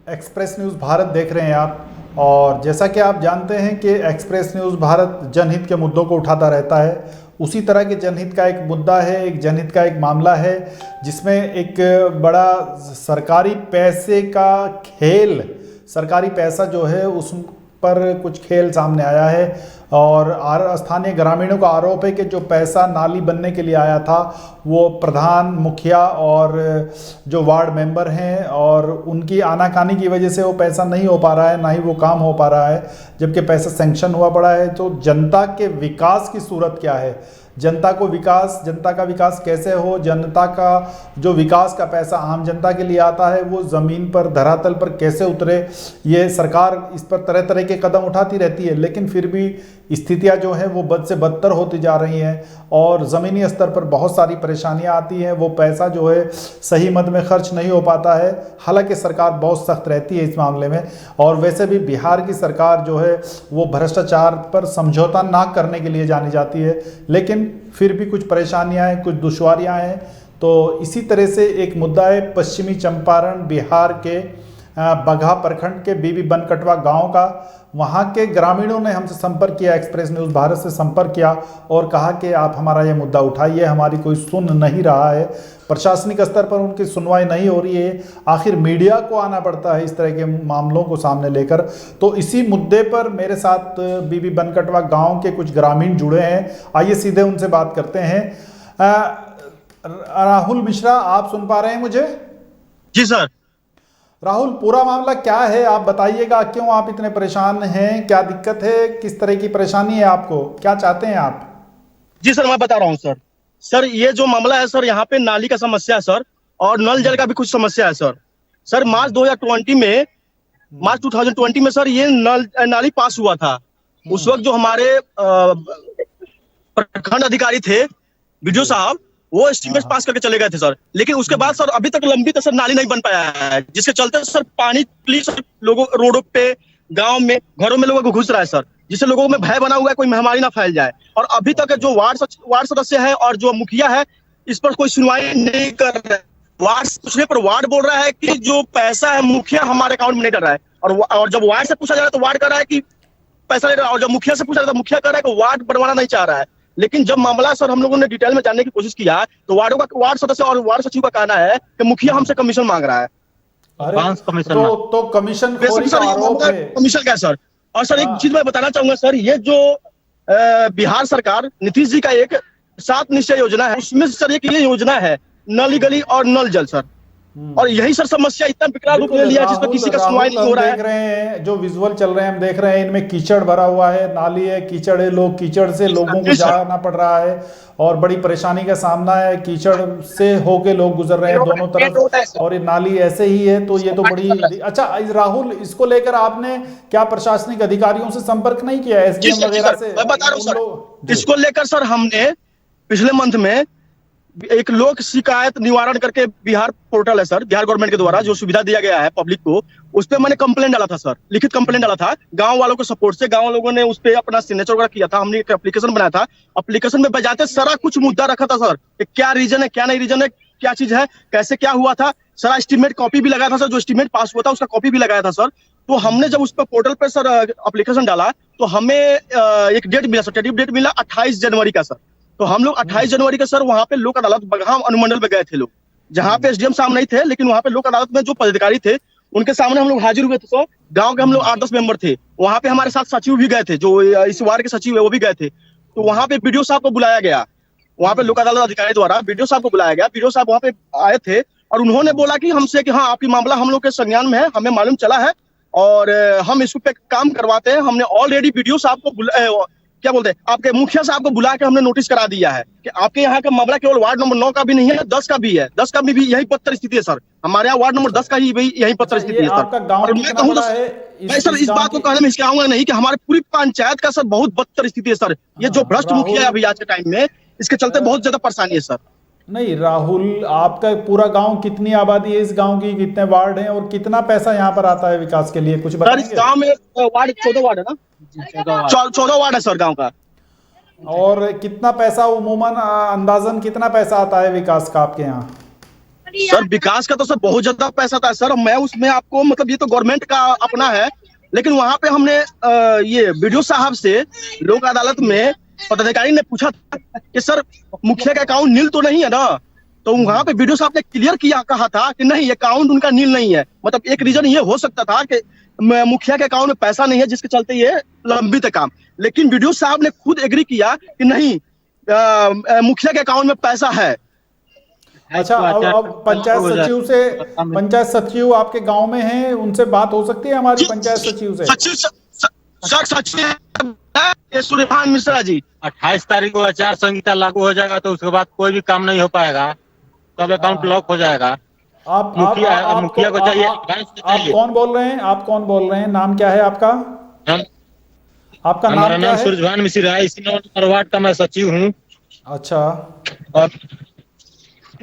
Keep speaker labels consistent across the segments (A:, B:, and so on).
A: Express news Bharat देख रहे हैं आप। और जैसा कि आप जानते हैं कि एक्सप्रेस न्यूज़ भारत जनहित के मुद्दों को उठाता रहता है, उसी तरह के जनहित का एक मुद्दा है, एक जनहित का एक मामला है जिसमें एक बड़ा सरकारी पैसे का खेल, सरकारी पैसा जो है उस पर कुछ खेल सामने आया है। और स्थानीय ग्रामीणों का आरोप है कि जो पैसा नाली बनने के लिए आया था वो प्रधान, मुखिया और जो वार्ड मेंबर हैं और उनकी आनाकानी की वजह से वो पैसा नहीं हो पा रहा है, ना ही वो काम हो पा रहा है, जबकि पैसा सैंक्शन हुआ पड़ा है। तो जनता के विकास की सूरत क्या है, जनता का विकास कैसे हो, जनता का जो विकास का पैसा आम जनता के लिए आता है वो ज़मीन पर, धरातल पर कैसे उतरे, ये सरकार इस पर तरह तरह के कदम उठाती रहती है। लेकिन फिर भी स्थितियां जो हैं वो बद से बदतर होती जा रही हैं और ज़मीनी स्तर पर बहुत सारी परेशानियां आती हैं। वो पैसा जो है सही मद में खर्च नहीं हो पाता है, हालांकि सरकार बहुत सख्त रहती है इस मामले में। और वैसे भी बिहार की सरकार जो है वो भ्रष्टाचार पर समझौता ना करने के लिए जानी जाती है, लेकिन फिर भी कुछ परेशानियां हैं, कुछ दुश्वारियां हैं। तो इसी तरह से एक मुद्दा है पश्चिमी चंपारण बिहार के बगहा प्रखंड के बीबी बनकटवा गांव का। वहां के ग्रामीणों ने हमसे संपर्क किया, एक्सप्रेस न्यूज़ भारत से संपर्क किया और कहा कि आप हमारा ये मुद्दा उठाइए, हमारी कोई सुन नहीं रहा है, प्रशासनिक स्तर पर उनकी सुनवाई नहीं हो रही है, आखिर मीडिया को आना पड़ता है इस तरह के मामलों को सामने लेकर। तो इसी मुद्दे पर मेरे साथ बीबी बनकटवा गांव के कुछ ग्रामीण जुड़े हैं, आइए सीधे उनसे बात करते हैं। राहुल मिश्रा, आप सुन पा रहे हैं मुझे?
B: जी सर।
A: राहुल, पूरा मामला क्या है आप बताइएगा, क्यों आप इतने परेशान हैं, क्या दिक्कत है, किस तरह की परेशानी है आपको, क्या चाहते हैं आप?
B: जी सर, मैं बता रहा हूँ सर। सर ये जो मामला है सर, यहाँ पे नाली का समस्या है सर, और नल जल का भी कुछ समस्या है सर। सर मार्च 2020 में सर ये नाली पास हुआ था। उस वक्त जो हमारे प्रखंड अधिकारी थे, बीडीओ साहब, वो एस्टीमेट पास करके चले गए थे सर। लेकिन उसके बाद सर अभी तक लंबी सर नाली नहीं बन पाया है, जिसके चलते सर पानी प्लीज लोगों रोडों पे, गांव में, घरों में लोगों को घुस रहा है सर, जिससे लोगों में भय बना हुआ है कोई महामारी ना फैल जाए। और अभी तक जो वार्ड सदस्य है और जो मुखिया है इस पर कोई सुनवाई नहीं कर रहे हैं। वार्ड पूछने पर वार्ड बोल रहा है कि जो पैसा है मुखिया हमारे अकाउंट में नहीं डाल रहा है, और जब वार्ड से पूछा जा रहा है तो वार्ड कह रहा है कि पैसा ले रहा है, और जब मुखिया से पूछा जाता है तो मुखिया कह रहा है कि वार्ड बनवाना नहीं चाह रहा है। लेकिन जब मामला सर हम लोगों ने डिटेल में जानने की कोशिश किया तो वार्ड सदस्य और वार्ड सचिव का कहना है कि मुखिया हमसे कमीशन मांग रहा है।
A: तो कमीशन खोरी का आरोप है।
B: कमीशन क्या सर? और सर एक चीज मैं बताना चाहूंगा सर, ये जो बिहार सरकार नीतीश जी का एक 7 निश्चय योजना है, उसमें सर एक ये योजना है नली गली और नल जल सर, और यही सर समस्या इतना विकराल रूप ले लिया है जिसमें किसी का सुनवाई नहीं हो रहा है।
A: देख रहे हैं जो विजुअल चल रहे हैं, हम देख रहे हैं इनमें कीचड़ भरा हुआ है, नाली है, कीचड़ है, लोग कीचड़ से लोगों को जाना पड़ रहा है और बड़ी परेशानी का सामना है। कीचड़ से होके लोग गुजर रहे हैं दोनों तरफ, और ये नाली ऐसे ही है। तो ये तो बड़ी अच्छा। राहुल, इसको लेकर आपने क्या प्रशासनिक अधिकारियों से संपर्क नहीं किया, एसडीएम वगैरह से?
B: मैं बता रहा हूँ सर, इसको लेकर सर हमने पिछले मंथ में एक लोक शिकायत निवारण करके बिहार पोर्टल है सर, बिहार गवर्नमेंट के द्वारा जो सुविधा दिया गया है पब्लिक को, उस पर मैंने कंप्लेंट डाला था सर, लिखित कंप्लेंट डाला था गांव वालों के सपोर्ट से। गांव लोगों ने उस पर अपना सिग्नेचर वगैरह किया था, हमने एक एप्लीकेशन बनाया था। एप्लीकेशन में बजाते सारा कुछ मुद्दा रखा था सर, क्या रीजन है, क्या नहीं रीजन है, क्या चीज है, कैसे क्या हुआ था, सारा एस्टीमेट कॉपी भी लगाया था सर, जो एस्टीमेट पास हुआ था उसका कॉपी भी लगाया था सर। तो हमने जब उस पर पोर्टल पर सर एप्लीकेशन डाला तो हमें एक डेट मिला सर, टेंटेटिव डेट मिला 28 जनवरी का सर। तो हम लोग 28 जनवरी का सर वहां पे लोक अदालत बगहा अनुमंडल में गए थे लोग, जहां पे एसडीएम साहब नहीं थे, लेकिन वहां पे लोक अदालत में जो पदाधिकारी थे उनके सामने हम लोग हाजिर हुए थे सर। गांव के हम लोग 8-10 मेंबर थे, वहां पे हमारे साथ सचिव भी गए थे, जो इस वार्ड के सचिव है वो भी गए थे। तो वहां पे बीडीओ साहब को बुलाया गया, वहां पे लोक अदालत अधिकारी द्वारा बीडीओ साहब को बुलाया गया। बीडीओ साहब वहां पे आए थे और उन्होंने बोला कि हमसे कि हाँ आपकी मामला हम लोग के संज्ञान में है, हमें मालूम चला है और हम इस पे काम करवाते हैं। हमने ऑलरेडी बीडीओ साहब को क्या बोलते हैं, आपके मुखिया साहब को बुला के हमने नोटिस करा दिया है कि आपके यहाँ का मामला केवल वार्ड नंबर 9 का भी नहीं है, 10 का भी है। 10 का भी यही पत्थर स्थिति है सर, हमारे यहाँ वार्ड नंबर 10 का ही यही पत्थर स्थिति है सर। और मैं कहूँ मैं सर इस बात को कहने में आऊंगा नहीं कि हमारे पूरी पंचायत का सर बहुत बदतर स्थिति है सर। ये जो भ्रष्ट मुखिया है अभी आज के टाइम में, इसके चलते बहुत ज्यादा परेशानी है सर।
A: नहीं राहुल, आपका पूरा गांव, कितनी आबादी है इस गांव की, कितने वार्ड हैं और कितना पैसा यहाँ पर आता है विकास के लिए, कुछ बताएंगे?
B: सर इस गांव में वार्ड 14 वार्ड है ना, 14 वार्ड है सर गांव का।
A: और कितना पैसा उमूमन अंदाजन कितना पैसा आता है विकास का आपके यहाँ?
B: सर विकास का तो सर बहुत ज्यादा पैसा था सर, मैं उसमें आपको मतलब ये तो गवर्नमेंट का अपना है, लेकिन वहां पे हमने ये वीडियो साहब से लोक अदालत में पदाधिकारी ने पूछा था कि सर मुखिया का अकाउंट नील तो नहीं है ना, तो वहां पे वीडियो साहब ने क्लियर किया कहा था कि नहीं अकाउंट उनका नील नहीं है। मतलब एक रीजन ये हो सकता था कि मुखिया के अकाउंट में पैसा नहीं है जिसके चलते ये लंबित है काम, लेकिन वीडियो साहब ने खुद एग्री किया कि नहीं मुखिया के अकाउंट में पैसा है।
A: अच्छा, अब पंचायत सचिव आपके गांव में हैं, उनसे बात हो सकती है हमारी पंचायत सचिव से?
B: सचिव सूर्यभान मिश्रा जी,
C: 28 तारीख को आचार संहिता लागू हो जाएगा तो उसके बाद कोई भी काम नहीं हो पाएगा, तब अकाउंट लॉक हो जाएगा।
A: आप
C: मुखिया को चाहिए,
A: आप कौन बोल रहे हैं? आप कौन बोल रहे हैं? नाम क्या है आपका? आपका
C: हमारा
A: नाम क्या
C: नाम
A: है?
C: सूर्यभान मिश्रा है, इसी नंबर वार्ड का मैं सचिव हूँ।
A: अच्छा,
C: और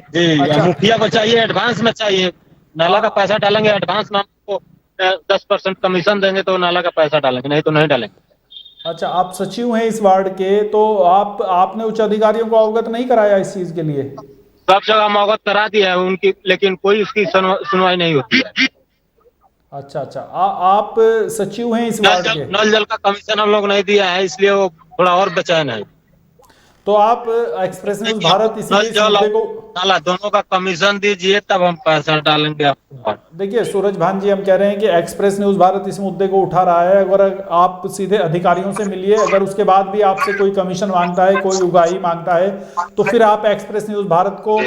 C: जी
A: अच्छा।
C: मुखिया को चाहिए, एडवांस में चाहिए। नाला का पैसा डालेंगे एडवांस में, आपको 10% कमीशन देंगे तो नाला का पैसा डालेंगे, नहीं तो नहीं डालेंगे।
A: अच्छा, आप सचिव हैं इस वार्ड के, तो आपने उच्च अधिकारियों को अवगत नहीं कराया इस चीज के लिए?
C: सब जगह हम अवगत करा दिया है उनकी, लेकिन कोई उसकी सुनवाई नहीं होती है।
A: अच्छा अच्छा, आप सचिव हैं इस वार्ड के?
C: नल जल का कमीशन हम लोग नहीं दिया है, इसलिए वो थोड़ा और बेचैन है।
A: तो आप एक्सप्रेस न्यूज भारत इसीलिए इस मुद्दे को,
C: नाला दोनों का कमीशन दीजिए तब हम पैसा डालेंगे आपको।
A: देखिए सूरज भान जी, हम कह रहे हैं कि एक्सप्रेस न्यूज भारत इस मुद्दे को उठा रहा है। अगर आप सीधे अधिकारियों से मिलिए, अगर उसके बाद भी आपसे कोई कमीशन मांगता है, कोई उगाही मांगता है, तो फिर आप एक्सप्रेस न्यूज भारत को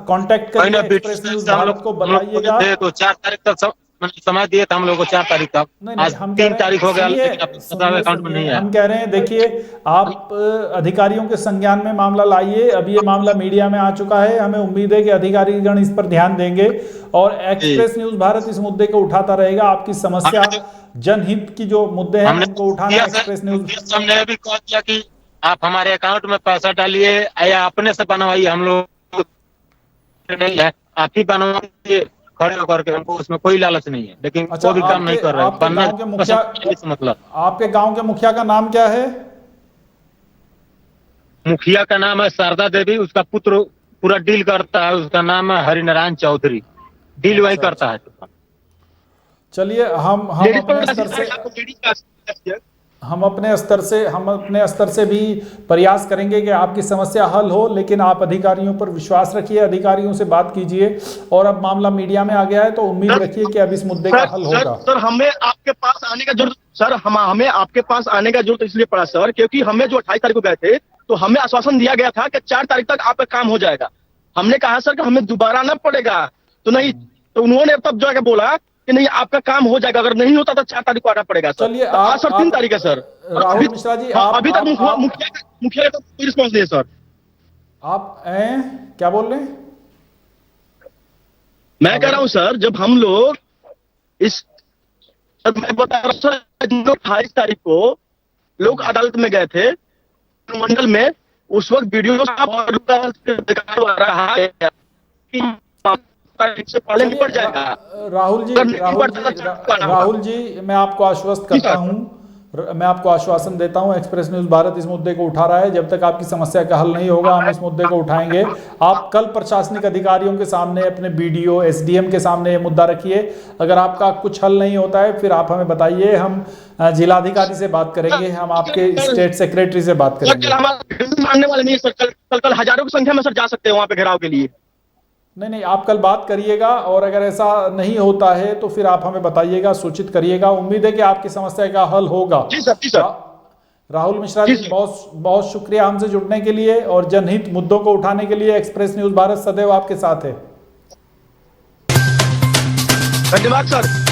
A: कांटेक्ट करिए, एक्सप्रेस न्यूज भारत को बताइएगा।
C: तो 4 तारीख तक समय दिए थे हम लोग को, 4 तारीख तक। आज 3 तारीख हो गया, लेकिन अकाउंट में नहीं है।
A: हम कह रहे हैं, देखिए आप अधिकारियों के संज्ञान में मामला लाइए। अब ये मामला मीडिया में आ चुका है, हमें उम्मीद है कि अधिकारीगण इस पर ध्यान देंगे और एक्सप्रेस न्यूज भारत इस मुद्दे को उठाता रहेगा। आपकी समस्या, जनहित की जो मुद्दे हैं उनको उठाना एक्सप्रेस न्यूज।
C: हमने भी कहा किया कि आप हमारे अकाउंट में पैसा डालिए या अपने से बनवाइए, हम लोग नहीं है, आप ही बनवाइए खड़े होकर के, हमको उसमें कोई लालच नहीं है, लेकिन
A: अच्छा,
C: कोई भी काम नहीं कर रहे।
A: आपके गांव के मुखिया,
C: मतलब
A: आपके गांव के मुखिया का नाम क्या है?
C: मुखिया का नाम है शारदा देवी, उसका पुत्र पूरा डील करता है, उसका नाम है हरिनारायण चौधरी, डील वही करता है।
A: चलिए, हम अपने स्तर से भी प्रयास करेंगे कि आपकी समस्या हल हो, लेकिन आप अधिकारियों पर विश्वास रखिए, अधिकारियों से बात कीजिए। और अब मामला मीडिया में आ गया है तो उम्मीद रखिए कि अब इस मुद्दे का हल होगा।
B: सर हमें आपके पास आने का जरूरत, सर हमें आपके पास आने का जरूरत इसलिए पड़ा सर, क्योंकि हमें जो 28 तारीख को गए थे तो हमें आश्वासन दिया गया था कि 4 तारीख तक आपका काम हो जाएगा। हमने कहा सर कि हमें दोबारा आना पड़ेगा, तो नहीं, तो उन्होंने तब जाकर बोला कि नहीं आपका काम हो जाएगा, अगर नहीं होता तो 4 तारीख को आना पड़ेगा सर।
A: चलिए,
B: आज सर 3 तारीख है सर।
A: राहुल मिश्रा जी,
B: अभी तक मुखिया का कोई रिस्पॉन्स नहीं है सर।
A: आप क्या बोल रहे हैं?
B: मैं कह रहा हूं सर, जब हम लोग मैं बता रहा हूं सर, 28 तारीख को लोग अदालत में गए थे मंडल में, उस वक्त वीडियो से पहले निपट जाएगा।
A: राहुल जी, मैं आपको आश्वस्त करता हूं, मैं आपको आश्वासन देता हूं, एक्सप्रेस न्यूज भारत इस मुद्दे को उठा रहा है। जब तक आपकी समस्या का हल नहीं होगा, हम इस मुद्दे को उठाएंगे। आप कल प्रशासनिक अधिकारियों के सामने, अपने बीडीओ एसडीएम के सामने ये मुद्दा रखिए। अगर आपका कुछ हल नहीं होता है फिर आप हमें बताइए, हम जिलाधिकारी से बात करेंगे, हम आपके स्टेट सेक्रेटरी से बात करेंगे।
B: मानने वाले नहीं सर, कल हजारों की संख्या में सर जा सकते हैं वहां पे घेराव के लिए।
A: नहीं, आप कल बात करिएगा और अगर ऐसा नहीं होता है तो फिर आप हमें बताइएगा, सूचित करिएगा। उम्मीद है कि आपकी समस्या का हल होगा।
B: जी सर, जी सर।
A: राहुल मिश्रा जी, बहुत बहुत शुक्रिया हमसे जुड़ने के लिए और जनहित मुद्दों को उठाने के लिए। एक्सप्रेस न्यूज भारत सदैव आपके साथ है।
B: धन्यवाद सर।